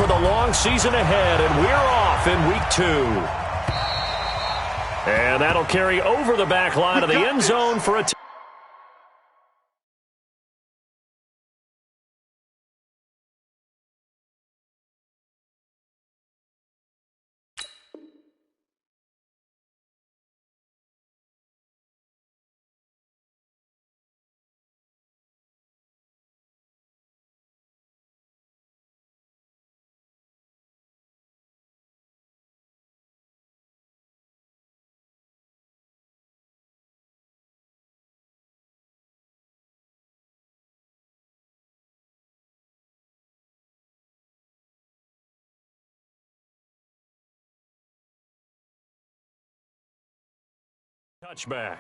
for the long season ahead, and we're off in week 2. And that'll carry over the back line of the end zone for a touchback.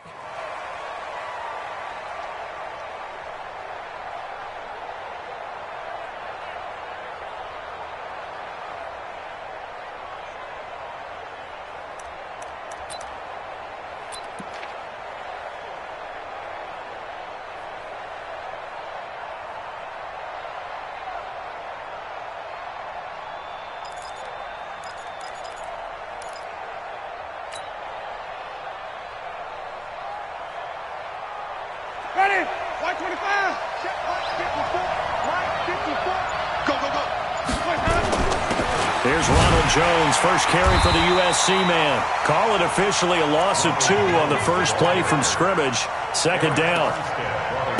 Ready? White 25. Check. White 54. Go, go, go. Here's Ronald Jones, first carry for the USC man. Call it officially a loss of 2 on the first play from scrimmage. Second down.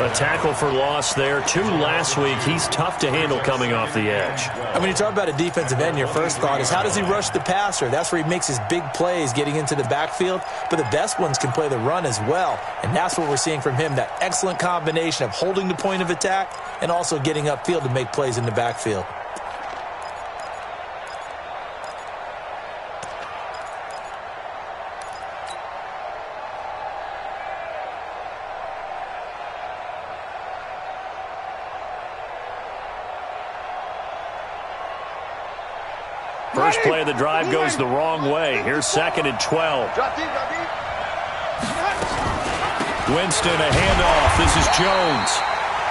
A tackle for loss there. 2 last week. He's tough to handle coming off the edge. And when you talk about a defensive end, your first thought is, how does he rush the passer? That's where he makes his big plays getting into the backfield. But the best ones can play the run as well. And that's what we're seeing from him, that excellent combination of holding the point of attack and also getting upfield to make plays in the backfield. First play of the drive goes the wrong way. Here's 2nd and 12. Winston, a handoff. This is Jones.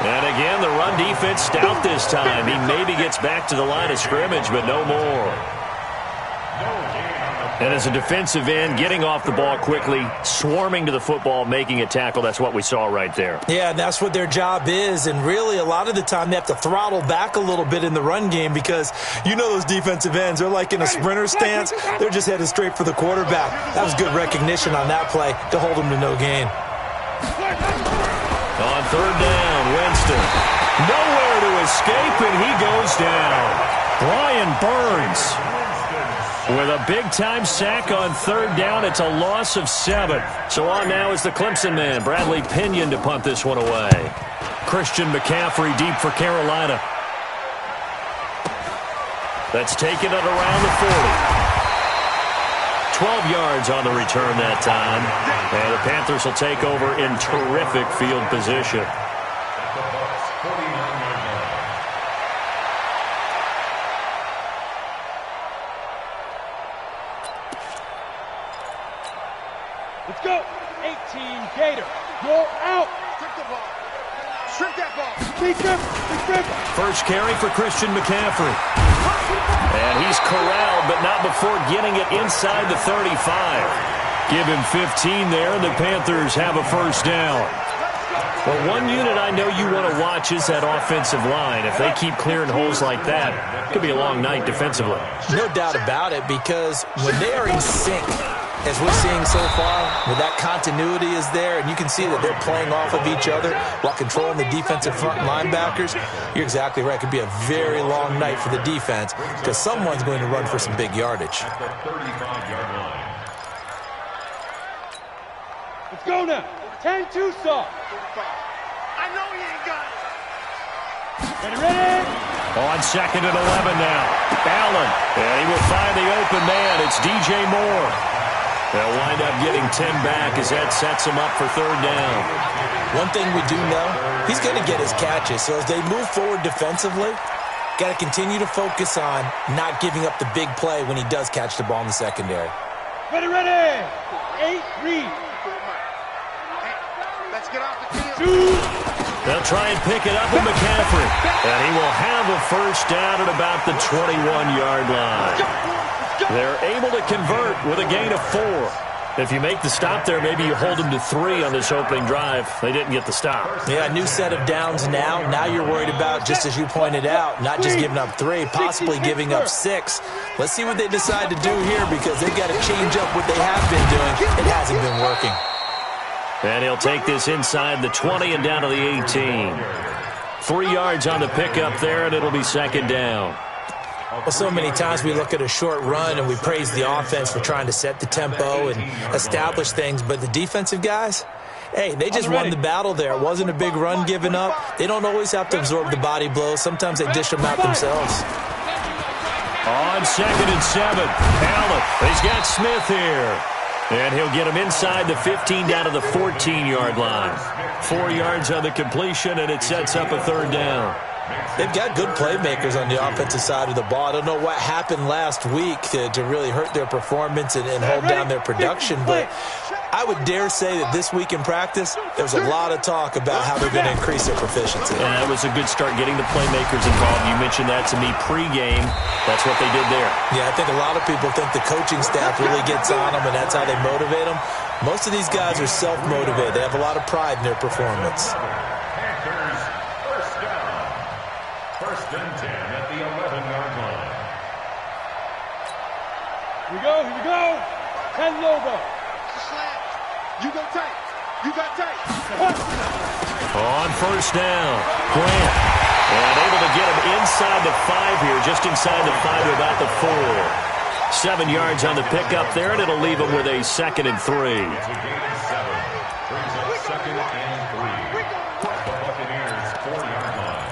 And again, the run defense stout this time. He maybe gets back to the line of scrimmage, but no more. And as a defensive end, getting off the ball quickly, swarming to the football, making a tackle, that's what we saw right there. Yeah, and that's what their job is. And really, a lot of the time, they have to throttle back a little bit in the run game because you know those defensive ends, they're like in a sprinter stance. They're just headed straight for the quarterback. That was good recognition on that play to hold them to no gain. On 3rd down, Winston. Nowhere to escape, and he goes down. Brian Burns with a big-time sack on 3rd down. It's a loss of 7. So on now is the Clemson man, Bradley Pinion, to punt this one away. Christian McCaffrey deep for Carolina. That's taken it around the 40. 12 yards on the return that time. And the Panthers will take over in terrific field position. Let's go. 18 Gator. You're out. Strip the ball. Strip that ball. Strip. First carry for Christian McCaffrey. And he's corralled, but not before getting it inside the 35. Give him 15 there, and the Panthers have a first down. Well, one unit I know you want to watch is that offensive line. If they keep clearing holes like that, it could be a long night defensively. No doubt about it, because when they are in sync, as we're seeing so far, where that continuity is there, and you can see that they're playing off of each other while controlling the defensive front linebackers, you're exactly right. It could be a very long night for the defense because someone's going to run for some big yardage. Let's go now. 10 Tucson. I know he ain't got it. Ready? On 2nd and 11 now. Allen. And he will find the open man. It's DJ Moore. They'll wind up getting 10 back as that sets him up for 3rd down. One thing we do know, he's going to get his catches. So as they move forward defensively, got to continue to focus on not giving up the big play when he does catch the ball in the secondary. Ready. 8 read. Let's get off the field. 2. They'll try and pick it up with McCaffrey. And he will have a first down at about the 21-yard line. They're able to convert with a gain of 4. If you make the stop there, maybe you hold them to 3 on this opening drive. They didn't get the stop. Yeah, a new set of downs now. Now you're worried about, just as you pointed out, not just giving up 3, possibly giving up 6. Let's see what they decide to do here, because they've got to change up what they have been doing. It hasn't been working. And he'll take this inside the 20 and down to the 18. 3 yards on the pickup there, and it'll be second down. Well, so many times we look at a short run and we praise the offense for trying to set the tempo and establish things, but the defensive guys, hey, they just won the battle there. It wasn't a big run given up. They don't always have to absorb the body blows. Sometimes they dish them out themselves. On 2nd and 7, Allen, he's got Smith here. And he'll get him inside the 15 down to the 14-yard line. 4 yards on the completion, and it sets up a third down. They've got good playmakers on the offensive side of the ball. I don't know what happened last week to really hurt their performance and hold down their production, but I would dare say that this week in practice, there was a lot of talk about how they're going to increase their proficiency. And that was a good start, getting the playmakers involved. You mentioned that to me pregame. That's what they did there. Yeah, I think a lot of people think the coaching staff really gets on them, and that's how they motivate them. Most of these guys are self-motivated. They have a lot of pride in their performance. First and 10 at the 11-yard line. Here we go. 10 logo. You go tight. You got tight. On first down, Grant. And able to get him inside the 5 here, just inside the 5 to about the 4. 7 yards on the pickup there, and it'll leave him with a 2nd and 3. Brings up 2nd and 3. The Buccaneers 4-yard line.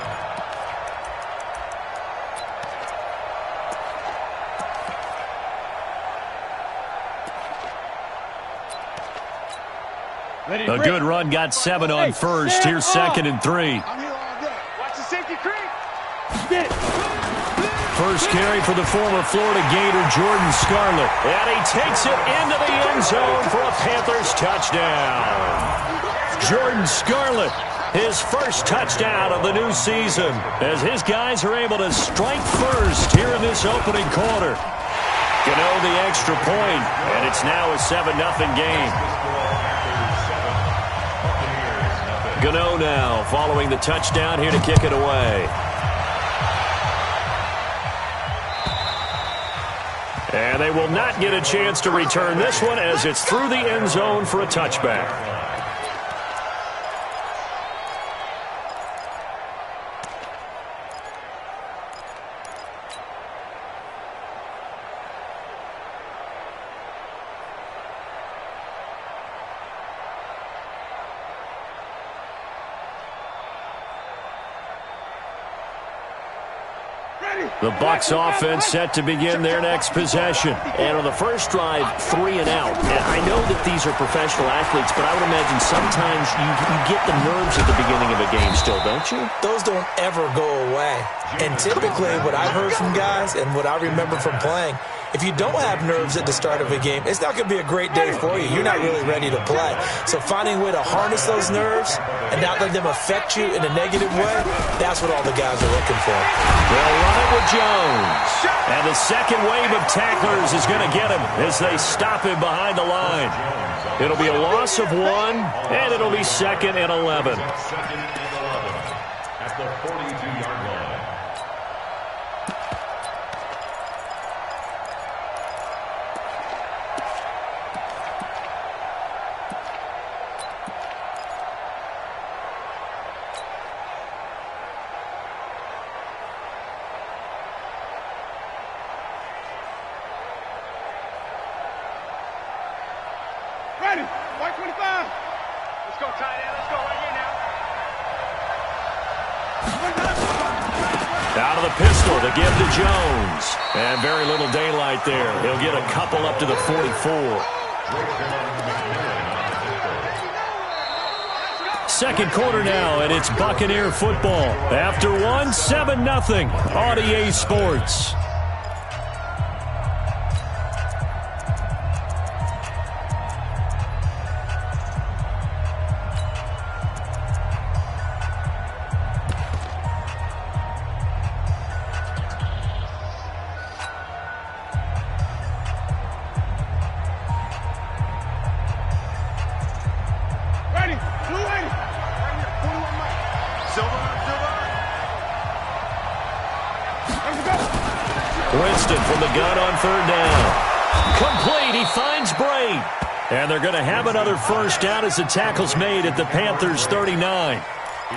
A good run, got 7 on first. Here's 2nd and 3. I'm here all day. Watch the safety creep. Get it. First carry for the former Florida Gator, Jordan Scarlett. And he takes it into the end zone for a Panthers touchdown. Jordan Scarlett, his first touchdown of the new season, as his guys are able to strike first here in this opening quarter. Gano the extra point, and it's now a 7-0 game. Gano now following the touchdown here to kick it away. And they will not get a chance to return this one as it's through the end zone for a touchback. The Bucs offense set to begin their next possession. And on the first drive, 3 and out. And I know that these are professional athletes, but I would imagine sometimes you get the nerves at the beginning of a game still, don't you? Those don't ever go away. And typically what I've heard from guys and what I remember from playing, if you don't have nerves at the start of a game, it's not going to be a great day for you. You're not really ready to play. So finding a way to harness those nerves and not let them affect you in a negative way, that's what all the guys are looking for. They'll run it with Jones. And the second wave of tacklers is going to get him as they stop him behind the line. It'll be a loss of 1, and it'll be 2nd and 11. At the 42-yard line. Ready. White 25. Let's go, tight end. Let's go right here now. Out of the pistol to give to Jones. And very little daylight there. He'll get a couple up to the 44. Second quarter now, and it's Buccaneer football. After 1, 7-0 on EA Sports. Winston from the gun on third down. Complete. He finds Braid. And they're going to have another first down as the tackle's made at the Panthers' 39.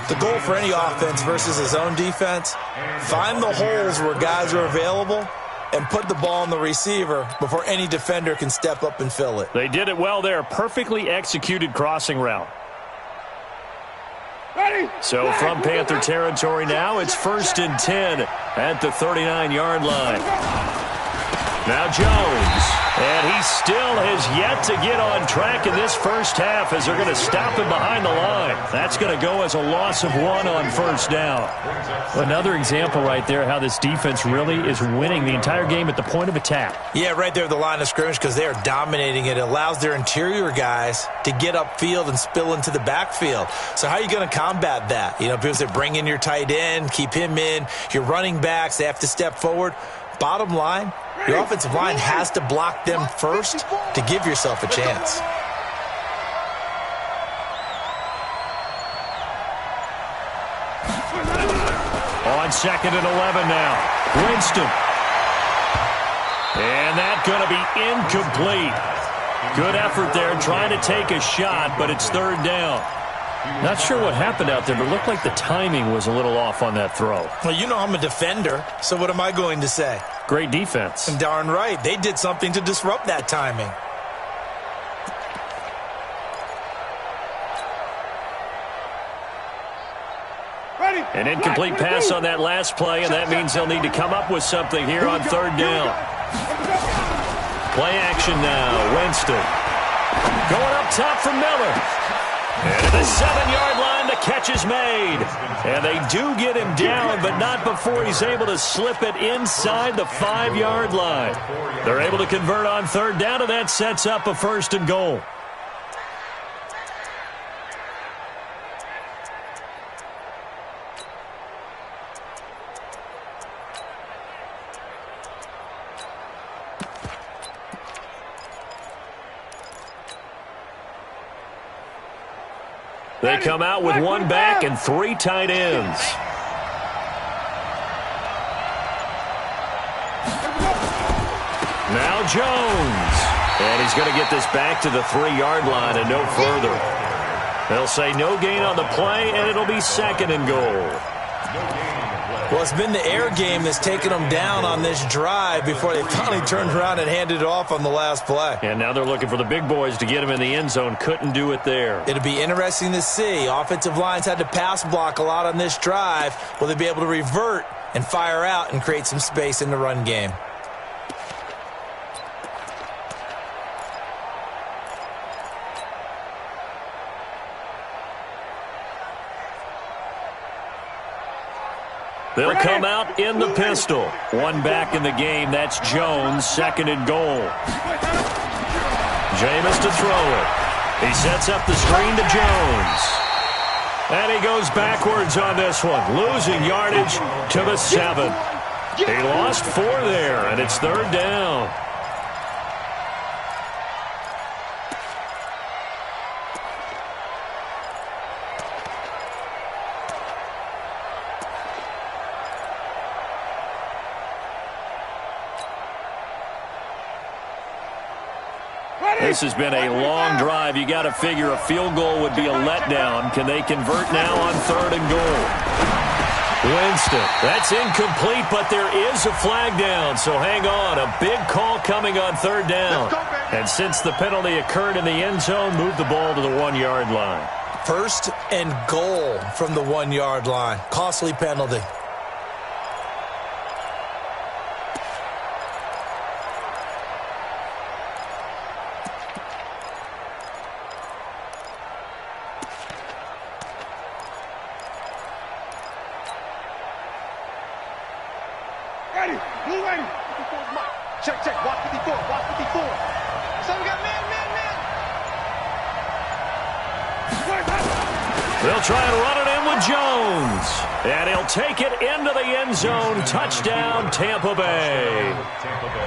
The goal for any offense versus his own defense, find the holes where guys are available and put the ball on the receiver before any defender can step up and fill it. They did it well there. Perfectly executed crossing route. Ready? So from Panther territory now, it's 1st and 10 at the 39-yard line. Now Jones, and he still has yet to get on track in this first half as they're going to stop him behind the line. That's going to go as a loss of 1 on first down. Another example right there how this defense really is winning the entire game at the point of attack. Yeah, right there at the line of scrimmage because they are dominating it. It allows their interior guys to get upfield and spill into the backfield. So how are you going to combat that? You know, because they bring in your tight end, keep him in. Your running backs, they have to step forward. Bottom line, your offensive line has to block them first to give yourself a chance. On 2nd and 11 now. Winston. And that's going to be incomplete. Good effort there trying to take a shot, but it's 3rd down. Not sure what happened out there, but it looked like the timing was a little off on that throw. Well, you know I'm a defender, so what am I going to say? Great defense. And darn right, they did something to disrupt that timing. Ready? An incomplete pass on that last play, and that means they'll need to come up with something here on 3rd down. Play action now. Winston. Going up top for Miller. And at the 7-yard line, the catch is made. And they do get him down, but not before he's able to slip it inside the 5-yard line. They're able to convert on 3rd down, and that sets up a 1st and goal. They come out with 1 back and 3 tight ends. Now Jones. And he's going to get this back to the 3-yard line and no further. They'll say no gain on the play, and it'll be 2nd and goal. Well, it's been the air game that's taken them down on this drive before they finally turned around and handed it off on the last play. And now they're looking for the big boys to get him in the end zone. Couldn't do it there. It'll be interesting to see. Offensive lines had to pass block a lot on this drive. Will they be able to revert and fire out and create some space in the run game? They'll come out in the pistol. 1 back in the game. That's Jones, 2nd and goal. Jameis to throw it. He sets up the screen to Jones. And he goes backwards on this one, losing yardage to the 7. He lost 4 there, and it's 3rd down. This has been a long drive. You got to figure a field goal would be a letdown. Can they convert now on 3rd and goal? Winston. That's incomplete, but there is a flag down. So hang on. A big call coming on 3rd down. And since the penalty occurred in the end zone, move the ball to the 1-yard line. 1st and goal from the 1-yard line. Costly penalty. Ready. Blue ready. 54's Mike. Check, check. Watch 54. Watch 54. So we got man. They'll try and run it in with Jones. And he'll take it into the end zone. Touchdown, Tampa Bay.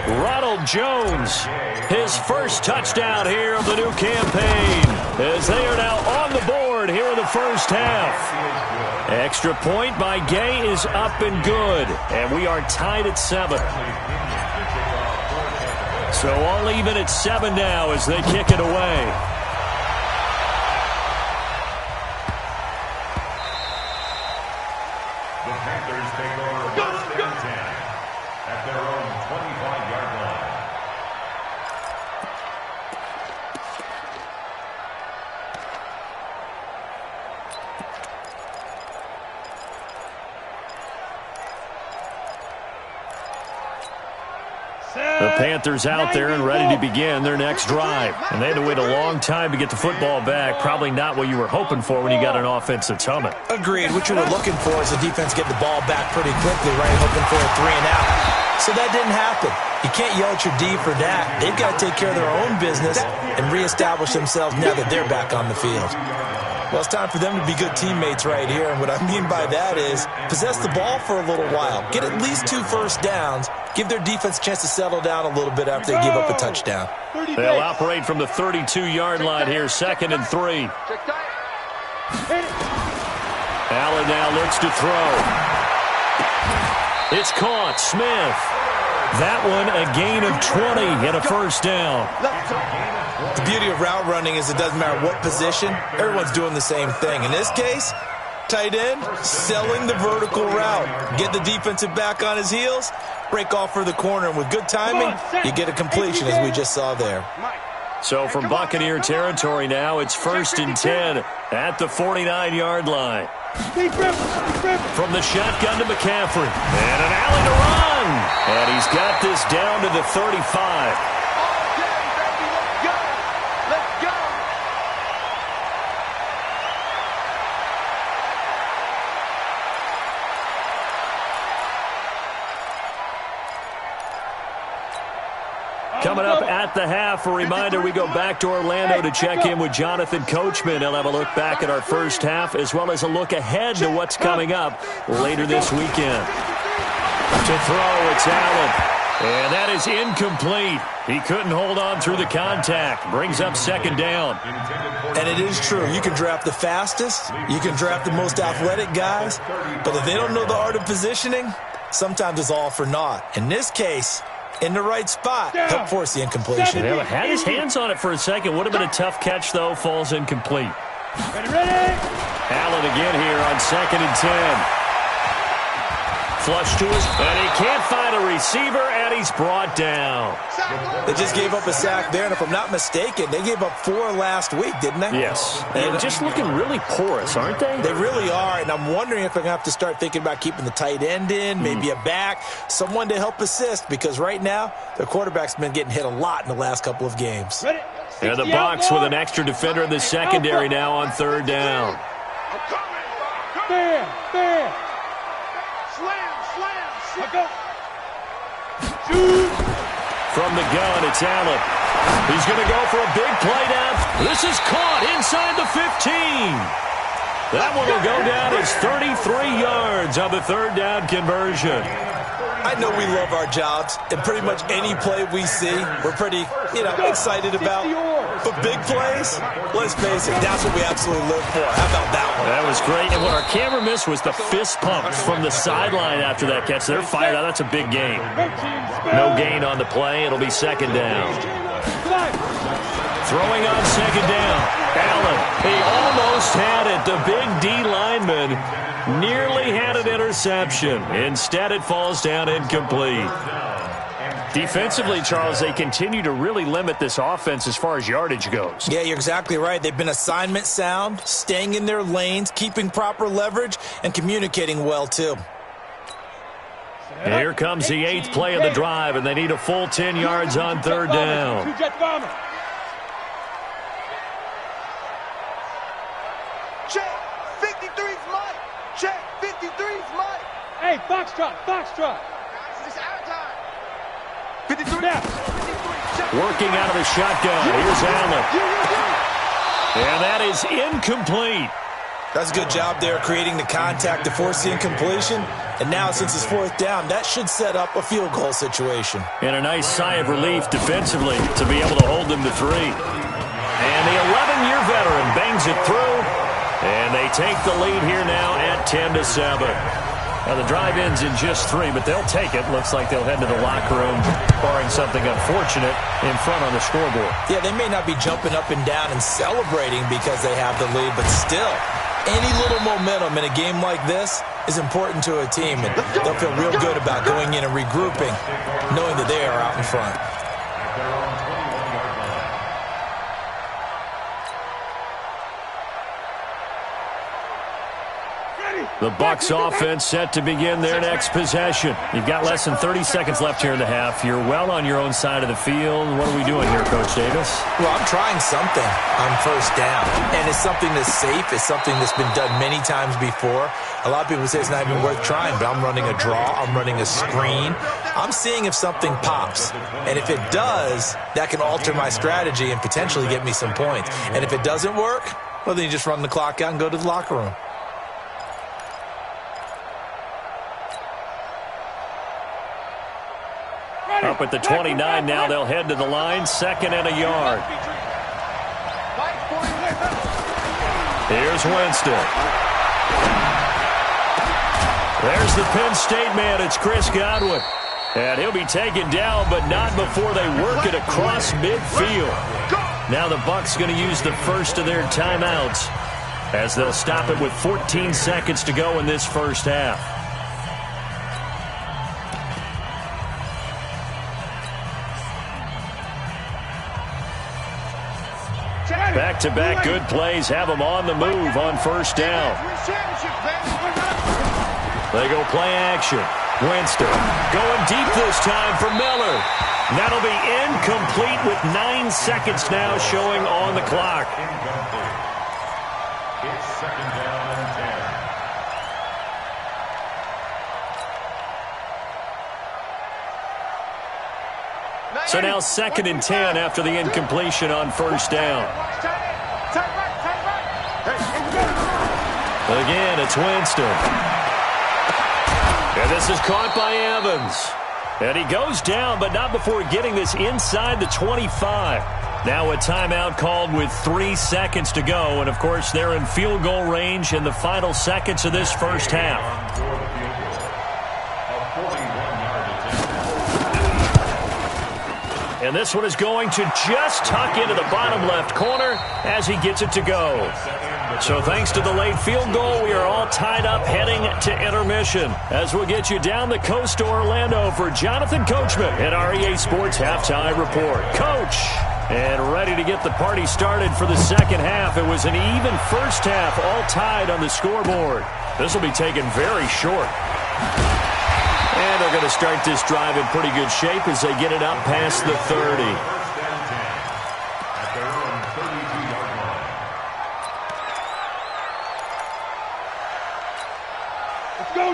Ronald Jones, his first touchdown here of the new campaign, as they are now on the board scored here in the first half. Extra point by Gay is up and good, and we are tied at 7. So all even at 7 now as they kick it away. The Panthers take over first and 10 at their own 25-yard line. The Panthers out there and ready to begin their next drive. And they had to wait a long time to get the football back. Probably not what you were hoping for when you got an offense that's humming. Agreed. What you were looking for is the defense getting the ball back pretty quickly, right? Hoping for a 3 and out. So that didn't happen. You can't yell at your D for that. They've got to take care of their own business and reestablish themselves now that they're back on the field. Well, it's time for them to be good teammates right here. And what I mean by that is possess the ball for a little while. Get at least 2 first downs. Give their defense a chance to settle down a little bit after they give up a touchdown. They'll operate from the 32-yard line here, 2nd and 3. Allen now looks to throw. It's caught. Smith. That one a gain of 20 and a first down. The beauty of route running is it doesn't matter what position. Everyone's doing the same thing. In this case, tight end, selling the vertical route. Get the defensive back on his heels, break off for the corner, and with good timing, you get a completion as we just saw there. So from Buccaneer territory now, it's 1st and 10 at the 49-yard line. From the shotgun to McCaffrey. And an alley to run. And he's got this down to the 35. Coming up at the half, a reminder, we go back to Orlando to check in with Jonathan Coachman. He'll have a look back at our first half as well as a look ahead to what's coming up later this weekend. To throw, it's Allen. And that is incomplete. He couldn't hold on through the contact. Brings up 2nd down. And it is true. You can draft the fastest. You can draft the most athletic guys. But if they don't know the art of positioning, sometimes it's all for naught. In this case, in the right spot, help force the incompletion. Yeah, had his hands on it for a second. Would have been a tough catch, though. Falls incomplete. Ready? Allen again here on 2nd and 10. Flush to his, and he can't find a receiver, and he's brought down. They just gave up a sack there, and if I'm not mistaken, they gave up 4 last week, didn't they? Yes. And just looking really porous, aren't they? They really are, and I'm wondering if I'm going to have to start thinking about keeping the tight end in, maybe a back, someone to help assist, because right now, their quarterback's been getting hit a lot in the last couple of games. And the box with an extra defender in the secondary now on 3rd down. There. Go. From the gun, it's Allen. He's going to go for a big play now. This is caught inside the 15. That one will go down as 33 yards on the 3rd down conversion. I know we love our jobs, and pretty much any play we see, we're pretty, excited about. But big plays, let's face it, that's what we absolutely live for. How about that one? That was great. And what our camera missed was the fist pump from the sideline after that catch. They're fired out. That's a big gain. No gain on the play. It'll be 2nd down. Throwing on 2nd down. Allen, he almost had it. The big D lineman nearly had an interception. Instead, it falls down incomplete. Defensively, Charles, they continue to really limit this offense as far as yardage goes. Yeah, you're exactly right. They've been assignment sound, staying in their lanes, keeping proper leverage, and communicating well, too. And here comes the 8th play of the drive, and they need a full 10 yards on 3rd down. Check, 53's Mike. Check, 53's Mike. Hey, Foxtrot. It's our time. 53. Working out of the shotgun. Here's Allen. And that is incomplete. That's a good job there creating the contact to force the incompletion. And now, since it's 4th down, that should set up a field goal situation. And a nice sigh of relief defensively to be able to hold them to 3. And the 11-year veteran bangs it through. And they take the lead here now at 10-7. Now, the drive ends in just 3, but they'll take it. Looks like they'll head to the locker room, barring something unfortunate, in front on the scoreboard. Yeah, they may not be jumping up and down and celebrating because they have the lead, but still, any little momentum in a game like this is important to a team, and they'll feel real good about going in and regrouping, knowing that they are out in front. The Bucs offense set to begin their next possession. You've got less than 30 seconds left here in the half. You're well on your own side of the field. What are we doing here, Coach Davis? Well, I'm trying something on first down, and it's something that's safe. It's something that's been done many times before. A lot of people say it's not even worth trying, but I'm running a draw. I'm running a screen. I'm seeing if something pops, and if it does, that can alter my strategy and potentially get me some points. And if it doesn't work, well, then you just run the clock out and go to the locker room. Up at the 29 now, they'll head to the line, 2nd and a yard. Here's Winston. There's the Penn State man, it's Chris Godwin. And he'll be taken down, but not before they work it across midfield. Now the Bucs going to use the first of their timeouts as they'll stop it with 14 seconds to go in this first half. Back-to-back good plays have them on the move on first down. They go play action. Winston going deep this time for Miller. That'll be incomplete with 9 seconds now showing on the clock. It's 2nd down and 10. So now 2nd and 10 after the incompletion on first down. Again, it's Winston. And this is caught by Evans. And he goes down, but not before getting this inside the 25. Now a timeout called with 3 seconds to go. And, of course, they're in field goal range in the final seconds of this first half. And this one is going to just tuck into the bottom left corner as he gets it to go. So thanks to the late field goal, we are all tied up heading to intermission as we'll get you down the coast to Orlando for Jonathan Coachman at our EA Sports Halftime Report. Coach, and ready to get the party started for the second half. It was an even first half, all tied on the scoreboard. This will be taken very short. And they're going to start this drive in pretty good shape as they get it up past the 30.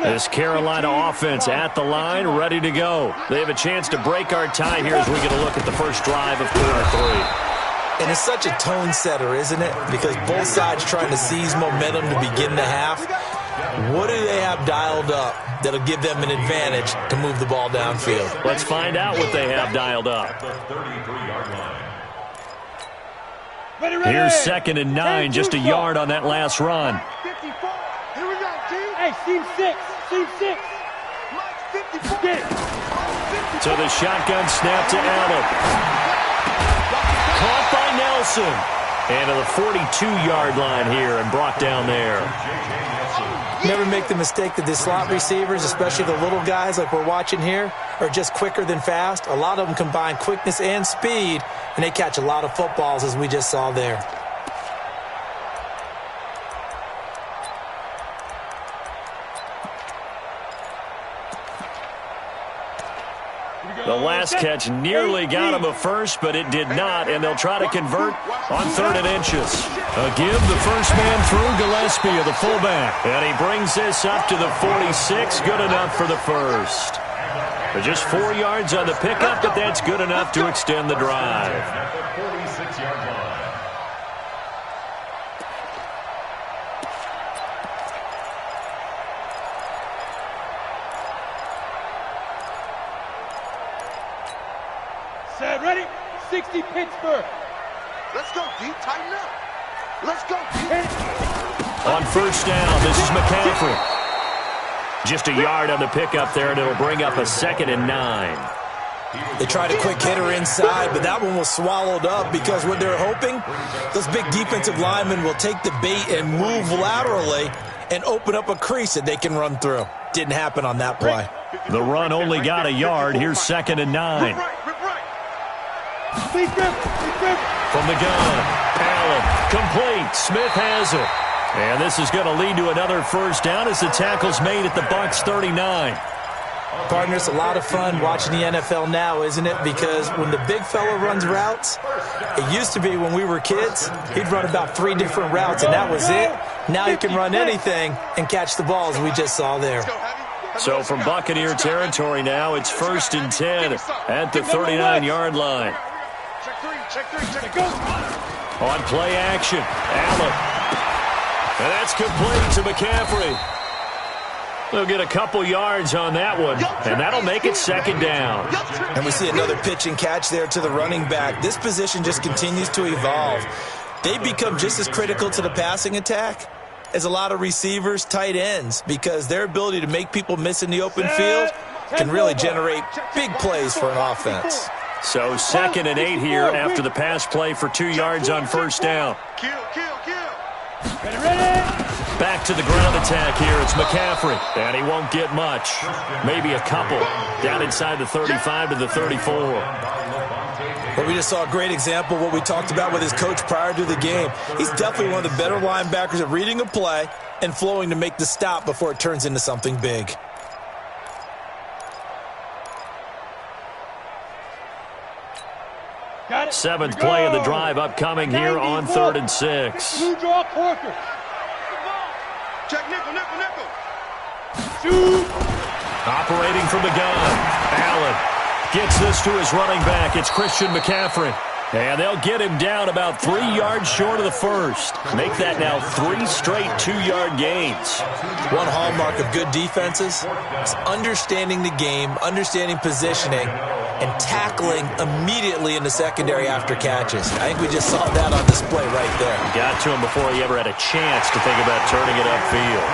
This Carolina offense at the line, ready to go. They have a chance to break our tie here as we get a look at the first drive of quarter 3. And it's such a tone setter, isn't it? Because both sides trying to seize momentum to begin the half. What do they have dialed up that'll give them an advantage to move the ball downfield? Let's find out what they have dialed up. Here's 2nd and 9, just a yard on that last run. Hey, seam 6. So the shotgun snap to Allen. Caught by Nelson. And to the 42-yard line here and brought down there. Never make the mistake that the slot receivers, especially the little guys like we're watching here, are just quicker than fast. A lot of them combine quickness and speed, and they catch a lot of footballs as we just saw there. The last catch nearly got him a first, but it did not, and they'll try to convert on 3rd and inches. A give, the first man through, Gillespie of the fullback. And he brings this up to the 46, good enough for the first. But just 4 yards on the pickup, but that's good enough to extend the drive. Ready? 60 Pittsburgh. Let's go, D. Tighten up. Let's go, D. On first down, this is McCaffrey. Just a yard on the pickup there, and it'll bring up a 2nd and 9. They tried a quick hitter inside, but that one was swallowed up because what they're hoping, those big defensive linemen will take the bait and move laterally and open up a crease that they can run through. Didn't happen on that play. The run only got a yard. Here's 2nd and 9. From the gun, Allen, complete. Smith has it. And this is going to lead to another first down as the tackle's made at the Bucs 39. Partner, it's a lot of fun watching the NFL now, isn't it? Because when the big fella runs routes, it used to be when we were kids, he'd run about 3 different routes, and that was it. Now he can run anything and catch the balls we just saw there. So from Buccaneer territory now, it's 1st and 10 at the 39-yard line. On play action, Allen. And that's complete to McCaffrey. They'll get a couple yards on that one, and that'll make it 2nd down. And we see another pitch and catch there to the running back. This position just continues to evolve. They become just as critical to the passing attack as a lot of receivers, tight ends, because their ability to make people miss in the open field can really generate big plays for an offense. So 2nd and 8 here after the pass play for 2 yards on first down. Back to the ground attack here. It's McCaffrey, and he won't get much. Maybe a couple. Down inside the 35 to the 34. Well, we just saw a great example of what we talked about with his coach prior to the game. He's definitely one of the better linebackers at reading a play and flowing to make the stop before it turns into something big. Seventh play of the drive upcoming here on 3rd and 6. Check nickel. Operating from the gun, Allen gets this to his running back. It's Christian McCaffrey. And they'll get him down about 3 yards short of the first. Make that now 3 straight 2-yard gains. One hallmark of good defenses is understanding the game, understanding positioning, and tackling immediately in the secondary after catches. I think we just saw that on display right there. Got to him before he ever had a chance to think about turning it upfield.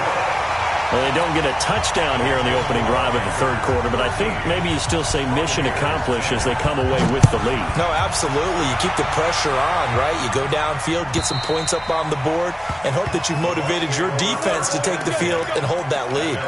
Well, they don't get a touchdown here in the opening drive of the 3rd quarter, but I think maybe you still say mission accomplished as they come away with the lead. No, absolutely. You keep the pressure on, right? You go downfield, get some points up on the board, and hope that you've motivated your defense to take the field and hold that lead.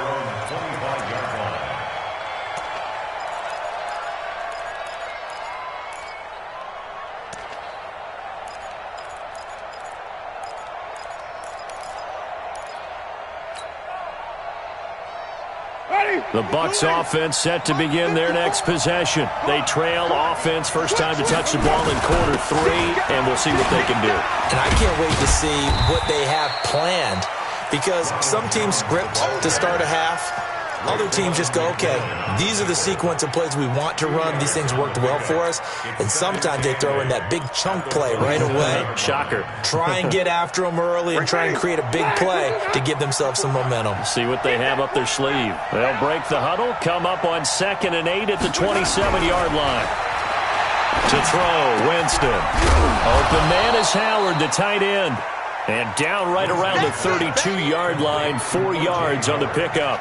The Bucs offense set to begin their next possession. They trail offense, first time to touch the ball in quarter 3, and we'll see what they can do. And I can't wait to see what they have planned, because some teams script to start a half. Other teams just go, okay, these are the sequence of plays we want to run. These things worked well for us. And sometimes they throw in that big chunk play right away. Shocker. Try and get after them early and try and create a big play to give themselves some momentum. See what they have up their sleeve. They'll break the huddle, come up on 2nd and 8 at the 27-yard line. To throw, Winston. Open man is Howard, the tight end. And down right around the 32-yard line, 4 yards on the pickup.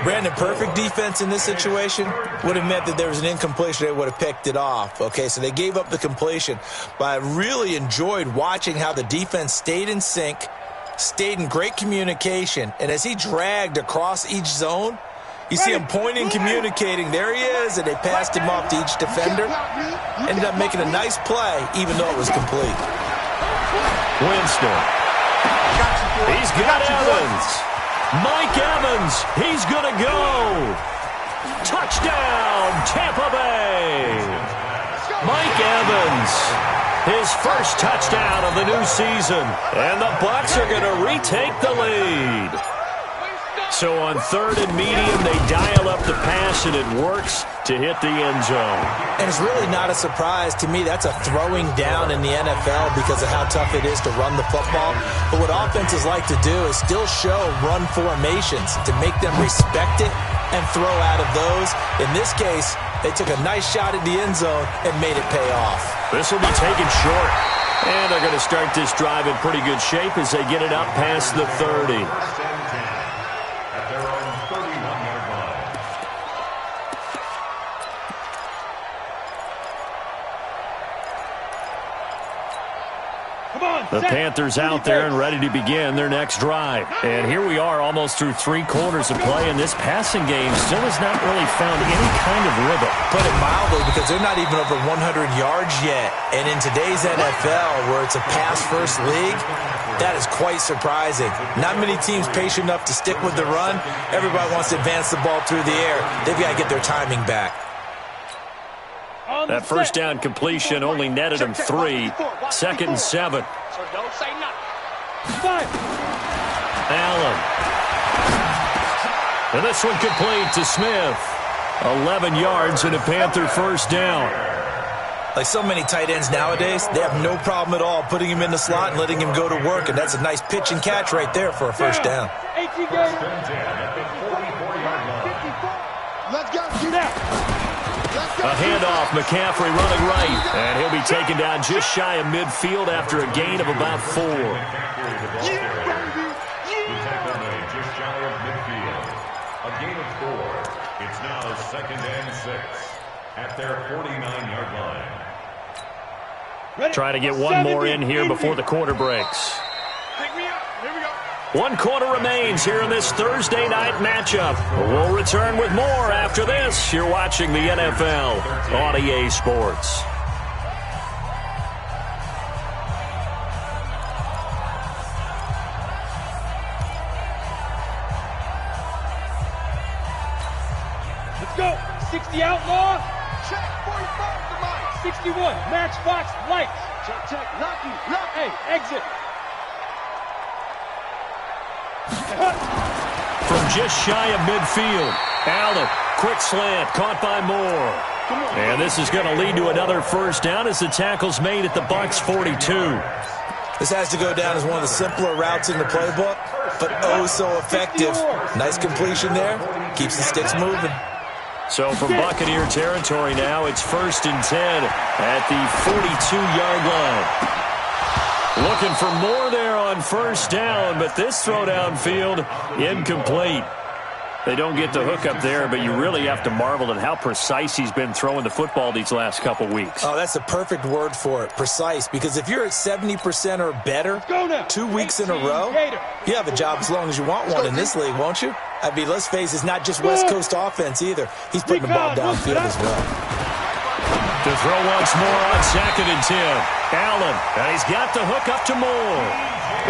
Brandon, perfect defense in this situation would have meant that there was an incompletion. They would have picked it off. Okay, so they gave up the completion. But I really enjoyed watching how the defense stayed in sync, stayed in great communication. And as he dragged across each zone, you see him pointing, communicating. There he is, and they passed him off to each defender. Ended up making a nice play, even though it was complete. Winston. He's got Evans. Mike Evans, he's going to go. Touchdown, Tampa Bay. Mike Evans, his first touchdown of the new season. And the Bucs are going to retake the lead. So on 3rd and medium, they dial up the pass, and it works to hit the end zone. And it's really not a surprise to me. That's a throwing down in the NFL because of how tough it is to run the football. But what offenses like to do is still show run formations to make them respect it and throw out of those. In this case, they took a nice shot at the end zone and made it pay off. This will be taken short. And they're going to start this drive in pretty good shape as they get it up past the 30. At their own 31-yard line. The Panthers out there and ready to begin their next drive. And here we are almost through 3 quarters of play, and this passing game still has not really found any kind of rhythm. Put it mildly, because they're not even over 100 yards yet. And in today's NFL, where it's a pass-first league, that is quite surprising. Not many teams patient enough to stick with the run. Everybody wants to advance the ball through the air. They've got to get their timing back. That first down completion only netted him 3. 2nd and 7. So don't say nothing. Allen. And this one complete to Smith. 11 yards and a Panther first down. Like so many tight ends nowadays, they have no problem at all putting him in the slot and letting him go to work, and that's a nice pitch and catch right there for a first down. 18 games. At the 44-yard line. Let's go. Get out. A handoff, McCaffrey running right, and he'll be taken down just shy of midfield after a gain of about 4. The tackle made just shy of midfield. A gain of 4. It's now 2nd and 6 at their 49-yard line. Try to get one more in here before the quarter breaks. Pick me up. Here we go. 1 quarter remains here in this Thursday night matchup. We'll return with more after this. You're watching the NFL on EA Sports. Let's go. 60 outlaw. Check. 45 to Mike. 61. Matchbox lights. Check. Lucky. Hey, exit. From just shy of midfield, Allen, quick slant, caught by Moore. And this is going to lead to another first down as the tackle's made at the Bucs 42. This has to go down as one of the simpler routes in the playbook, but oh so effective. Nice completion there. Keeps the sticks moving. So from Buccaneer territory now, it's 1st and 10 at the 42-yard line. Looking for more there on first down, but this throw downfield, incomplete. They don't get the hook up there, but you really have to marvel at how precise he's been throwing the football these last couple weeks. Oh, that's the perfect word for it, precise, because if you're at 70% or better 2 weeks in a row, you have a job as long as you want one in this league, won't you? I mean, let's face it, it's not just West Coast offense either. He's putting the ball downfield as well. To throw once more on 2nd and 10. Allen, and he's got the hook up to Moore.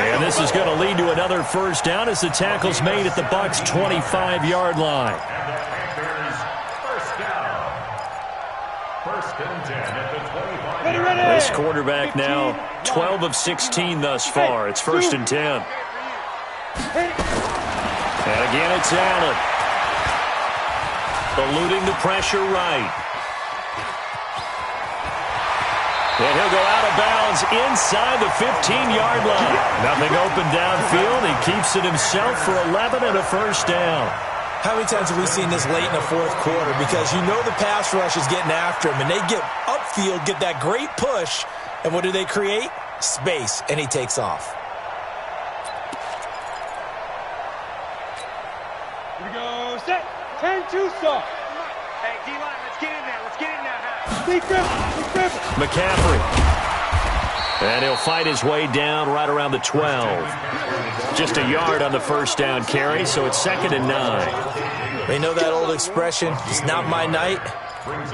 And this is going to lead to another first down as the tackle's made at the Bucs' 25-yard line. And the Panthers first down. 1st and 10 at the 25-yard line. This quarterback now 12 of 16 thus far. It's 1st and 10. And again, it's Allen. Eluding the pressure right. And he'll go out of bounds inside the 15-yard line. Nothing open downfield. He keeps it himself for 11 and a first down. How many times have we seen this late in the 4th quarter? Because you know the pass rush is getting after him, and they get upfield, get that great push, and what do they create? Space, and he takes off. Here we go. Set. 10-2 soft. Hey, D-line, let's get in there. Let's get in there. McCaffrey. And he'll fight his way down right around the 12. Just a yard on the first down carry, so it's 2nd and 9. They know that old expression, it's not my night.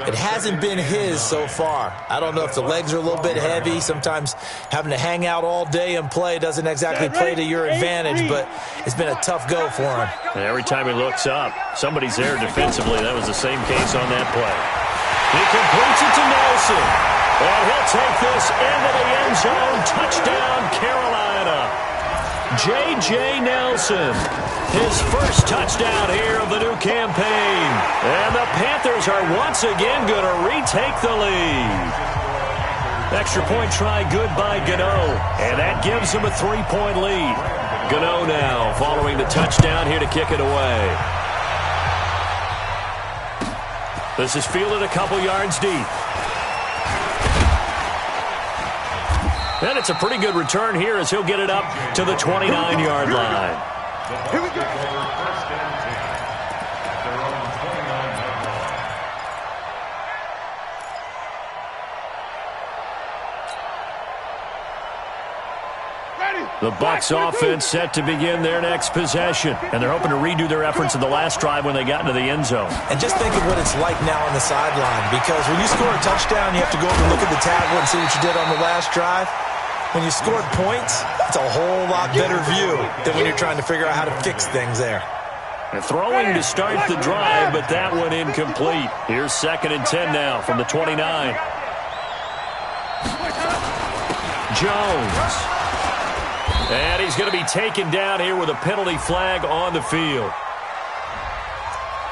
It hasn't been his so far. I don't know if the legs are a little bit heavy. Sometimes having to hang out all day and play doesn't exactly play to your advantage, but it's been a tough go for him. And every time he looks up, somebody's there defensively. That was the same case on that play. He completes it to Nelson. And he'll take this into the end zone. Touchdown, Carolina. J.J. Nelson. His first touchdown here of the new campaign. And the Panthers are once again going to retake the lead. Extra point try good by Gano. And that gives him a 3-point lead. Gano now following the touchdown here to kick it away. This is fielded a couple yards deep. And it's a pretty good return here as he'll get it up to the 29-yard line. Here we go. First and 10 at their own 29-yard line. The Bucs offense set to begin their next possession, and they're hoping to redo their efforts in the last drive when they got into the end zone. And just think of what it's like now on the sideline, because when you score a touchdown, you have to go over and look at the tablet and see what you did on the last drive. When you scored points, it's a whole lot better view than when you're trying to figure out how to fix things there. And throwing to start the drive, but that one incomplete. Here's 2nd and 10 now from the 29. Jones. And he's going to be taken down here with a penalty flag on the field.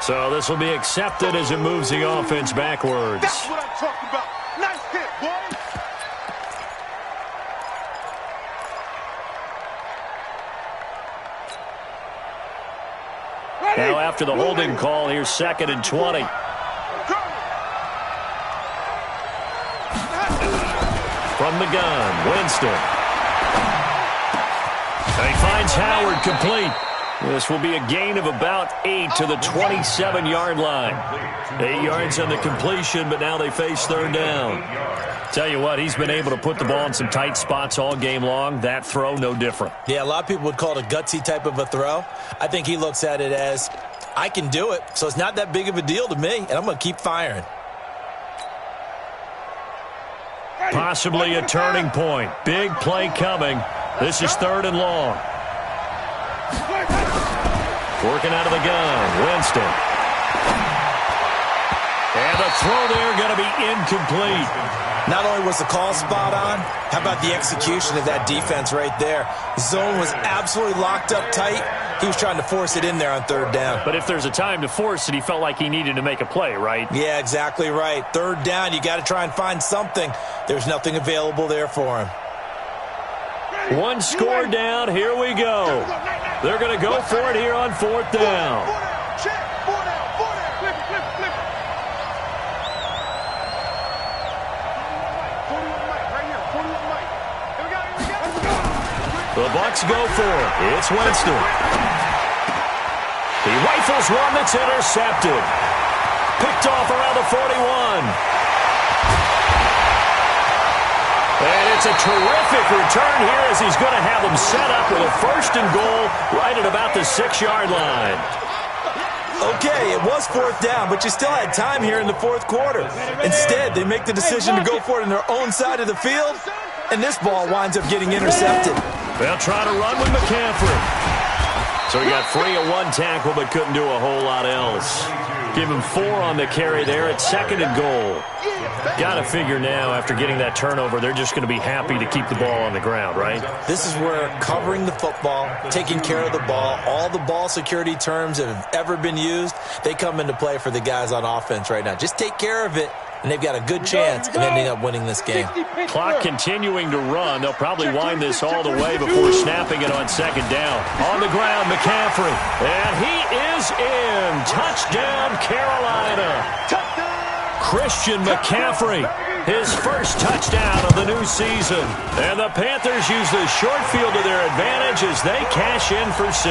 So this will be accepted as it moves the offense backwards. That's what I'm talking about. Nice hit, boy. Now after the holding call, here's 2nd and 20. From the gun, Winston. And he finds Howard complete. This will be a gain of about 8 to the 27-yard line. 8 yards on the completion, but now they face 3rd down. Tell you what, he's been able to put the ball in some tight spots all game long. That throw, no different. Yeah, a lot of people would call it a gutsy type of a throw. I think he looks at it as, I can do it, so it's not that big of a deal to me, and I'm going to keep firing. Possibly a turning point. Big play coming. This is 3rd and long. Working out of the gun, Winston. And the throw there going to be incomplete. Not only was the call spot on, how about the execution of that defense right there? Zone was absolutely locked up tight. He was trying to force it in there on 3rd down. But if there's a time to force it, he felt like he needed to make a play, right? Yeah, exactly right. 3rd down, you got to try and find something. There's nothing available there for him. One score down. Here we go. They're going to go for it here on 4th down. The Bucs go for it. It's Winston. He rifles one that's intercepted. Picked off around the 41. And it's a terrific return here as he's going to have them set up with a 1st and goal right at about the 6-yard line. Okay, it was 4th down, but you still had time here in the 4th quarter. Instead, they make the decision to go for it on their own side of the field, and this ball winds up getting intercepted. They'll try to run with McCaffrey. So he got free of 1 tackle but couldn't do a whole lot else. Give him 4 on the carry there at 2nd and goal. Got to figure now after getting that turnover, they're just going to be happy to keep the ball on the ground, right? This is where covering the football, taking care of the ball, all the ball security terms that have ever been used, they come into play for the guys on offense right now. Just take care of it, and they've got a good chance of ending up winning this game. Clock continuing to run. They'll probably wind this all the way before snapping it on 2nd down. On the ground, McCaffrey. And he is in. Touchdown, Carolina. Christian McCaffrey, his first touchdown of the new season. And the Panthers use the short field to their advantage as they cash in for 6.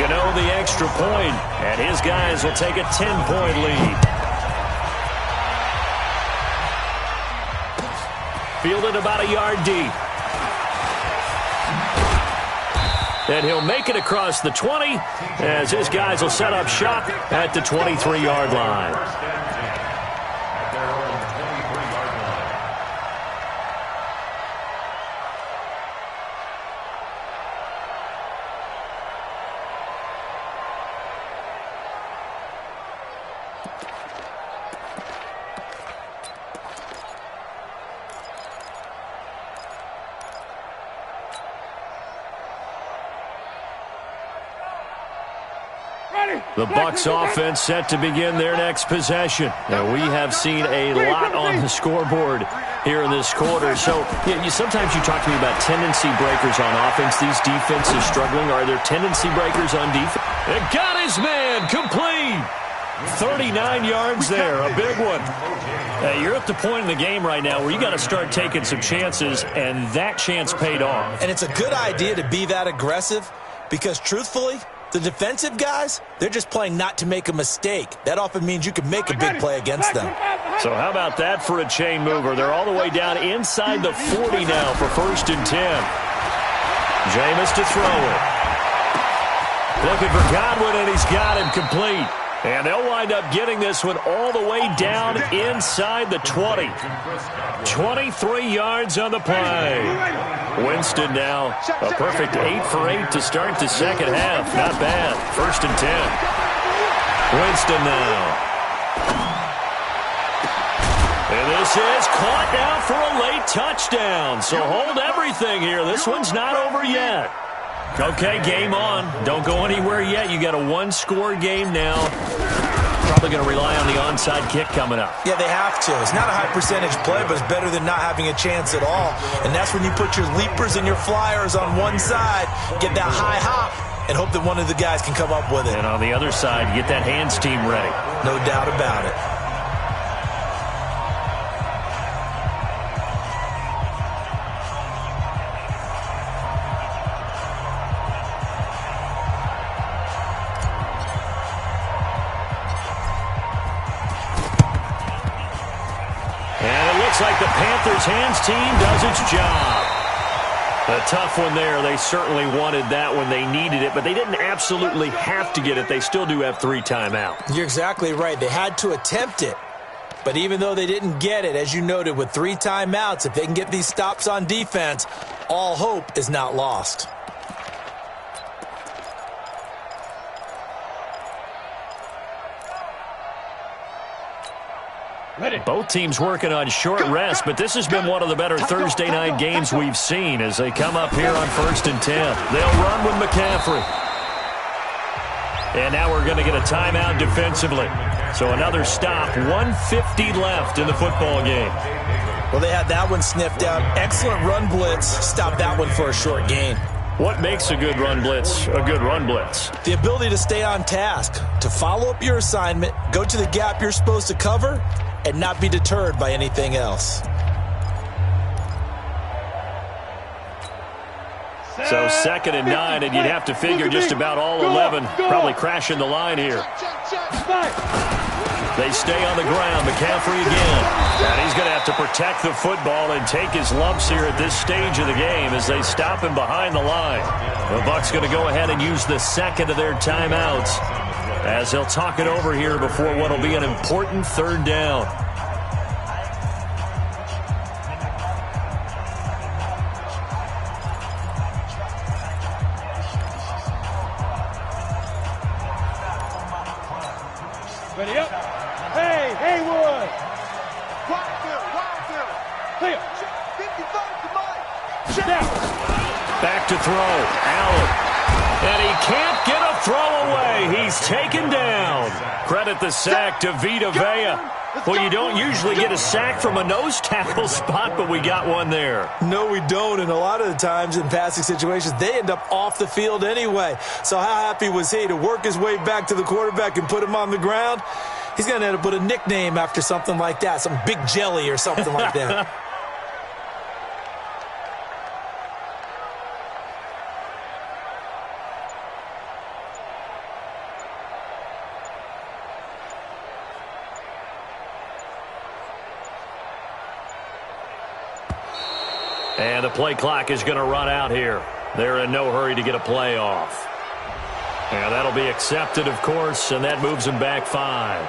Gano the extra point, and his guys will take a 10-point lead. Fielded about a yard deep. And he'll make it across the 20 as his guys will set up shop at the 23-yard line. The Bucs offense set to begin their next possession. Now, we have seen a lot on the scoreboard here in this quarter. So, sometimes you talk to me about tendency breakers on offense. These defenses struggling. Are there tendency breakers on defense? And got his man complete. 39 yards there, a big one. You're at the point in the game right now where you got to start taking some chances, and that chance paid off. And it's a good idea to be that aggressive because, truthfully, the defensive guys, they're just playing not to make a mistake. That often means you can make a big play against them. So how about that for a chain mover? They're all the way down inside the 40 now for 1st and 10. Jameis to throw it. Looking for Godwin, and he's got him complete. And they'll wind up getting this one all the way down inside the 20. 23 yards on the play. Winston now a perfect 8 for 8 to start the second half. Not bad. 1st and 10. Winston now. And this is caught now for a late touchdown. So hold everything here. This one's not over yet. Okay, game on. Don't go anywhere yet. You got a one-score game now. Probably going to rely on the onside kick coming up. Yeah, they have to. It's not a high-percentage play, but it's better than not having a chance at all. And that's when you put your leapers and your flyers on one side, get that high hop, and hope that one of the guys can come up with it. And on the other side, get that hands team ready. No doubt about it. Like the Panthers' hands team does its job. A tough one there. They certainly wanted that when they needed it, but they didn't absolutely have to get it. They still do have 3 timeouts. You're exactly right. They had to attempt it. But even though they didn't get it, as you noted, with 3 timeouts, if they can get these stops on defense, all hope is not lost. Both teams working on short rest, but this has been one of the better Thursday night games we've seen as they come up here on 1st and 10. They'll run with McCaffrey. And now we're going to get a timeout defensively. So another stop, 1:50 left in the football game. Well, they had that one sniffed out. Excellent run blitz. Stop that one for a short gain. What makes a good run blitz a good run blitz? The ability to stay on task, to follow up your assignment, go to the gap you're supposed to cover, and not be deterred by anything else. So 2nd and 9, and you'd have to figure just about all 11 probably crashing the line here. They stay on the ground. McCaffrey again. And he's going to have to protect the football and take his lumps here at this stage of the game as they stop him behind the line. The Bucs going to go ahead and use the second of their timeouts as they'll talk it over here before what will be an important 3rd down. Ready up. Hey, Haywood. Clear. 55 to Mike. Back to throw. Allen. And he can't get a throw away. He's taken down. Credit the sack to Vita Vea. Well, you don't usually get a sack from a nose tackle spot, but we got one there. No, we don't, and a lot of the times in passing situations, they end up off the field anyway. So how happy was he to work his way back to the quarterback and put him on the ground? He's going to end up with a nickname after something like that, some Big Jelly or something like that. And the play clock is going to run out here. They're in no hurry to get a play off. And that'll be accepted, of course, and that moves them back 5.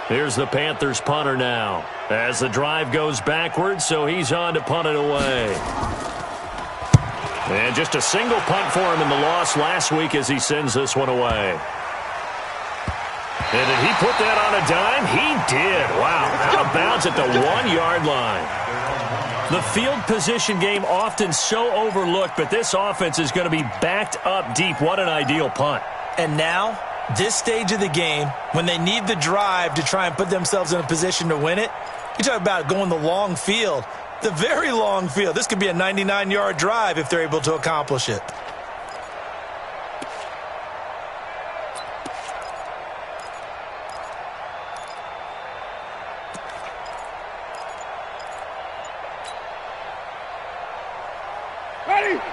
Here's the Panthers punter now as the drive goes backwards, so he's on to punt it away. And just a single punt for him in the loss last week as he sends this one away. And did he put that on a dime? He did. Wow, out of bounds at the 1-yard line. The field position game often so overlooked, but this offense is going to be backed up deep. What an ideal punt. And now, this stage of the game, when they need the drive to try and put themselves in a position to win it, you talk about going the long field, the very long field. This could be a 99-yard drive if they're able to accomplish it.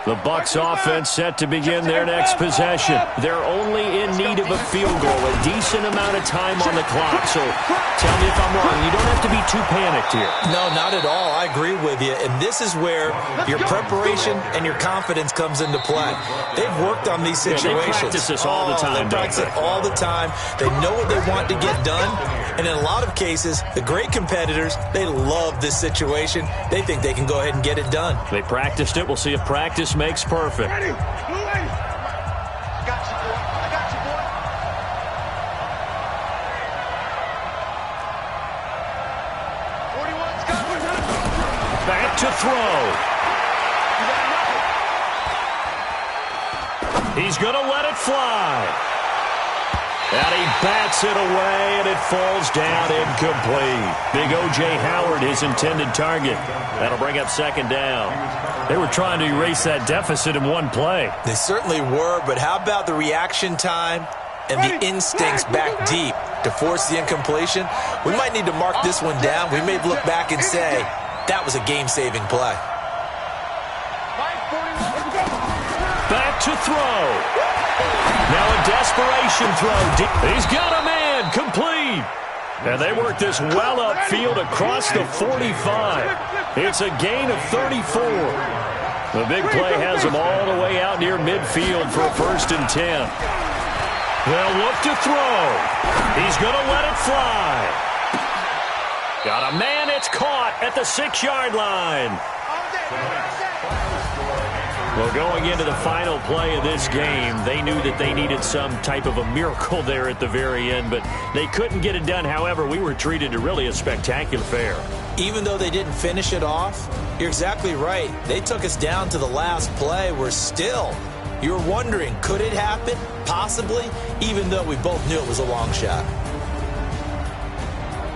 The Bucs offense set to begin their next possession. They're only in need of a field goal, a decent amount of time on the clock. So tell me if I'm wrong. You don't have to be too panicked here. No, not at all. I agree with you. And this is where your preparation and your confidence comes into play. They've worked on these situations. Yeah, they practice this all the time. They practice it all the time. They know what they want to get done. And in a lot of cases, the great competitors, they love this situation. They think they can go ahead and get it done. They practiced it. We'll see if practice makes perfect. Ready? Blue lady. I got you, boy. I got you, boy. 41's got Back to throw. He's going to let it fly. And he bats it away, and it falls down incomplete. Big O.J. Howard, his intended target. That'll bring up second down. They were trying to erase that deficit in one play. They certainly were, but how about the reaction time and the instincts back deep to force the incompletion? We might need to mark this one down. We may look back and say, that was a game-saving play. Back to throw. Now a desperation throw. He's got a man, complete. And they work this well upfield across the 45. It's a gain of 34. The big play has them all the way out near midfield for a 1st and 10. They'll look to throw. He's going to let it fly. Got a man, it's caught at the 6-yard line. Well, going into the final play of this game, they knew that they needed some type of a miracle there at the very end, but they couldn't get it done. However, we were treated to really a spectacular fare. Even though they didn't finish it off, you're exactly right. They took us down to the last play. We're still, you're wondering, could it happen? Possibly, even though we both knew it was a long shot.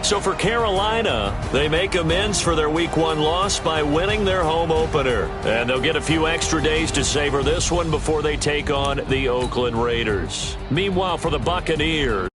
So for Carolina, they make amends for their Week 1 loss by winning their home opener. And they'll get a few extra days to savor this one before they take on the Oakland Raiders. Meanwhile, for the Buccaneers,